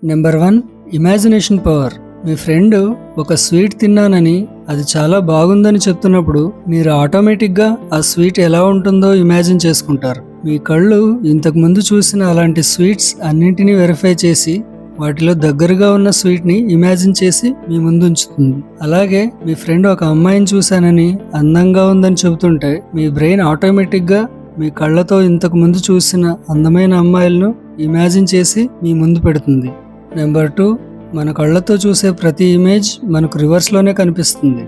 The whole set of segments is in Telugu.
Number 1 imagination power. మీ ఫ్రెండ్ ఒక స్వీట్ తిన్నానని అది చాలా బాగుందని చెప్తున్నప్పుడు మీరు ఆటోమేటిక్గా ఆ స్వీట్ ఎలా ఉంటుందో ఇమాజిన్ చేసుకుంటారు. మీ కళ్ళు ఇంతకు ముందు చూసిన అలాంటి స్వీట్స్ అన్నింటినీ వెరిఫై చేసి వాటిలో దగ్గరగా ఉన్న స్వీట్ని ఇమాజిన్ చేసి మీ ముందు ఉంచుతుంది. అలాగే మీ ఫ్రెండ్ ఒక అమ్మాయిని చూశానని అందంగా ఉందని చెబుతుంటే మీ బ్రెయిన్ ఆటోమేటిక్గా మీ కళ్ళతో ఇంతకు ముందు చూసిన అందమైన అమ్మాయిలను ఇమాజిన్ చేసి మీ ముందు పెడుతుంది. నెంబర్ 2, మన కళ్ళతో చూసే ప్రతి ఇమేజ్ మనకు రివర్స్లోనే కనిపిస్తుంది,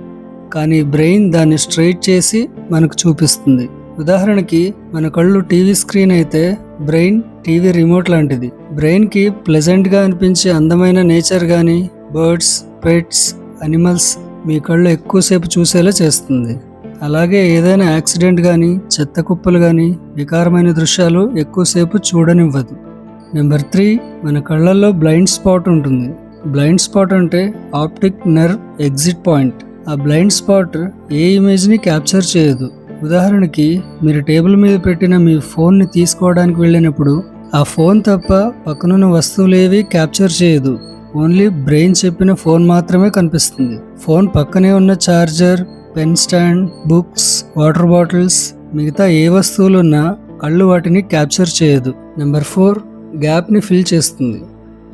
కానీ బ్రెయిన్ దాన్ని స్ట్రైట్ చేసి మనకు చూపిస్తుంది. ఉదాహరణకి మన కళ్ళు టీవీ స్క్రీన్ అయితే బ్రెయిన్ టీవీ రిమోట్ లాంటిది. బ్రెయిన్కి ప్లెజెంట్గా అనిపించే అందమైన నేచర్ కానీ బర్డ్స్, పెట్స్, అనిమల్స్ మీ కళ్ళు ఎక్కువసేపు చూసేలా చేస్తుంది. అలాగే ఏదైనా యాక్సిడెంట్ కానీ చెత్త కుప్పలు కానీ వికారమైన దృశ్యాలు ఎక్కువసేపు చూడనివ్వదు. నెంబర్ 3, మన కళ్ళల్లో బ్లైండ్ స్పాట్ ఉంటుంది. బ్లైండ్ స్పాట్ అంటే ఆప్టిక్ నర్వ్ ఎగ్జిట్ పాయింట్. ఆ బ్లైండ్ స్పాట్ ఏ ఇమేజ్ని క్యాప్చర్ చేయదు. ఉదాహరణకి మీరు టేబుల్ మీద పెట్టిన మీ ఫోన్ని తీసుకోవడానికి వెళ్ళినప్పుడు ఆ ఫోన్ తప్ప పక్కనున్న వస్తువులేవి క్యాప్చర్ చేయదు. ఓన్లీ బ్రెయిన్ చెప్పిన ఫోన్ మాత్రమే కనిపిస్తుంది. ఫోన్ పక్కనే ఉన్న charger, pen stand, books, water bottles, మిగతా ఏ వస్తువులున్నా కళ్ళు వాటిని క్యాప్చర్ చేయదు. నెంబర్ 4, గ్యాప్ని ఫిల్ చేస్తుంది.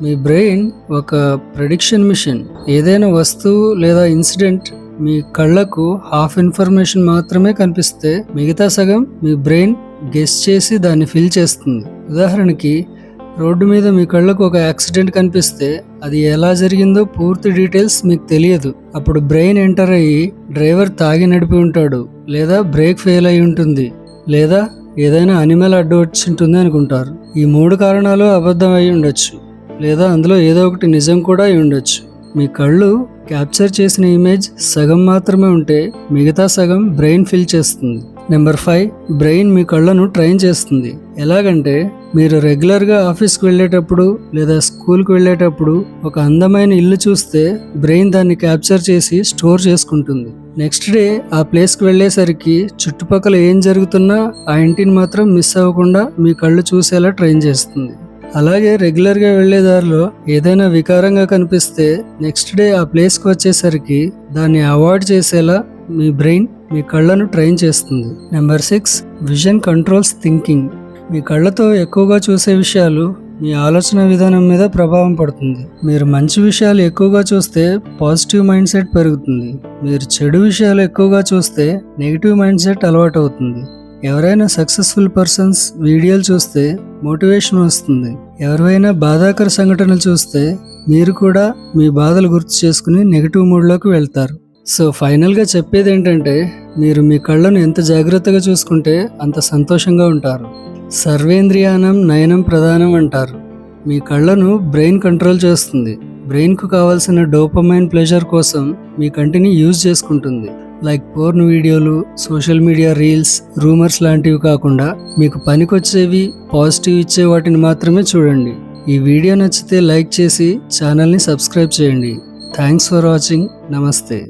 మీ బ్రెయిన్ ఒక ప్రెడిక్షన్ మిషన్. ఏదైనా వస్తువు లేదా ఇన్సిడెంట్ మీ కళ్ళకు హాఫ్ ఇన్ఫర్మేషన్ మాత్రమే కనిపిస్తే మిగతా సగం మీ బ్రెయిన్ గెస్ చేసి దాన్ని ఫిల్ చేస్తుంది. ఉదాహరణకి రోడ్డు మీద మీ కళ్ళకు ఒక యాక్సిడెంట్ కనిపిస్తే అది ఎలా జరిగిందో పూర్తి డీటెయిల్స్ మీకు తెలియదు. అప్పుడు బ్రెయిన్ ఎంటర్ అయ్యి డ్రైవర్ తాగి నడిపి ఉంటాడు, లేదా బ్రేక్ ఫెయిల్ అయి ఉంటుంది, లేదా ఏదైనా అనిమల్ అడ్డు వచ్చి ఉంటుంది అనుకుంటారు. ఈ 3 కారణాలు అబద్ధం అయి ఉండొచ్చు, లేదా అందులో ఏదో ఒకటి నిజం కూడా అయి ఉండొచ్చు. మీ కళ్ళు క్యాప్చర్ చేసిన ఇమేజ్ సగం మాత్రమే ఉంటే మిగతా సగం బ్రెయిన్ ఫిల్ చేస్తుంది. నెంబర్ 5, బ్రెయిన్ మీ కళ్ళను ట్రైన్ చేస్తుంది. ఎలాగంటే మీరు రెగ్యులర్గా ఆఫీస్కి వెళ్ళేటప్పుడు లేదా స్కూల్కి వెళ్ళేటప్పుడు ఒక అందమైన ఇల్లు చూస్తే బ్రెయిన్ దాన్ని క్యాప్చర్ చేసి స్టోర్ చేసుకుంటుంది. నెక్స్ట్ డే ఆ ప్లేస్కి వెళ్ళేసరికి చుట్టుపక్కల ఏం జరుగుతున్నా ఆ ఇంటిని మాత్రం మిస్ అవ్వకుండా మీ కళ్ళు చూసేలా ట్రైన్ చేస్తుంది. అలాగే రెగ్యులర్గా వెళ్లే దారిలో ఏదైనా వికారంగా కనిపిస్తే నెక్స్ట్ డే ఆ ప్లేస్కి వచ్చేసరికి దాన్ని అవాయిడ్ చేసేలా మీ బ్రెయిన్ మీ కళ్ళను ట్రైన్ చేస్తుంది. Number 6, vision controls thinking. మీ కళ్ళతో ఎక్కువగా చూసే విషయాలు మీ ఆలోచన విధానం మీద ప్రభావం పడుతుంది. మీరు మంచి విషయాలు ఎక్కువగా చూస్తే పాజిటివ్ మైండ్ సెట్ పెరుగుతుంది. మీరు చెడు విషయాలు ఎక్కువగా చూస్తే నెగిటివ్ మైండ్ సెట్ అలవాటు అవుతుంది. ఎవరైనా సక్సెస్ఫుల్ పర్సన్స్ వీడియోలు చూస్తే మోటివేషన్ వస్తుంది. ఎవరైనా బాధాకర సంఘటనలు చూస్తే మీరు కూడా మీ బాధలు గుర్తు చేసుకుని నెగిటివ్ మూడ్లోకి వెళ్తారు. సో ఫైనల్గా చెప్పేది ఏంటంటే మీరు మీ కళ్ళను ఎంత జాగ్రత్తగా చూసుకుంటే అంత సంతోషంగా ఉంటారు. సర్వేంద్రియానం నయనం ప్రధానం అంటారు. మీ కళ్ళను బ్రెయిన్ కంట్రోల్ చేస్తుంది. బ్రెయిన్కు కావాల్సిన డోపమైన్ ప్లెజర్ కోసం మీ కంటిని యూజ్ చేసుకుంటుంది. లైక్ పోర్న్ వీడియోలు, సోషల్ మీడియా రీల్స్, రూమర్స్ లాంటివి కాకుండా మీకు పనికొచ్చేవి, పాజిటివ్ ఇచ్చే వాటిని మాత్రమే చూడండి. ఈ వీడియో నచ్చితే లైక్ చేసి ఛానల్ని సబ్స్క్రైబ్ చేయండి. Thanks for watching. నమస్తే.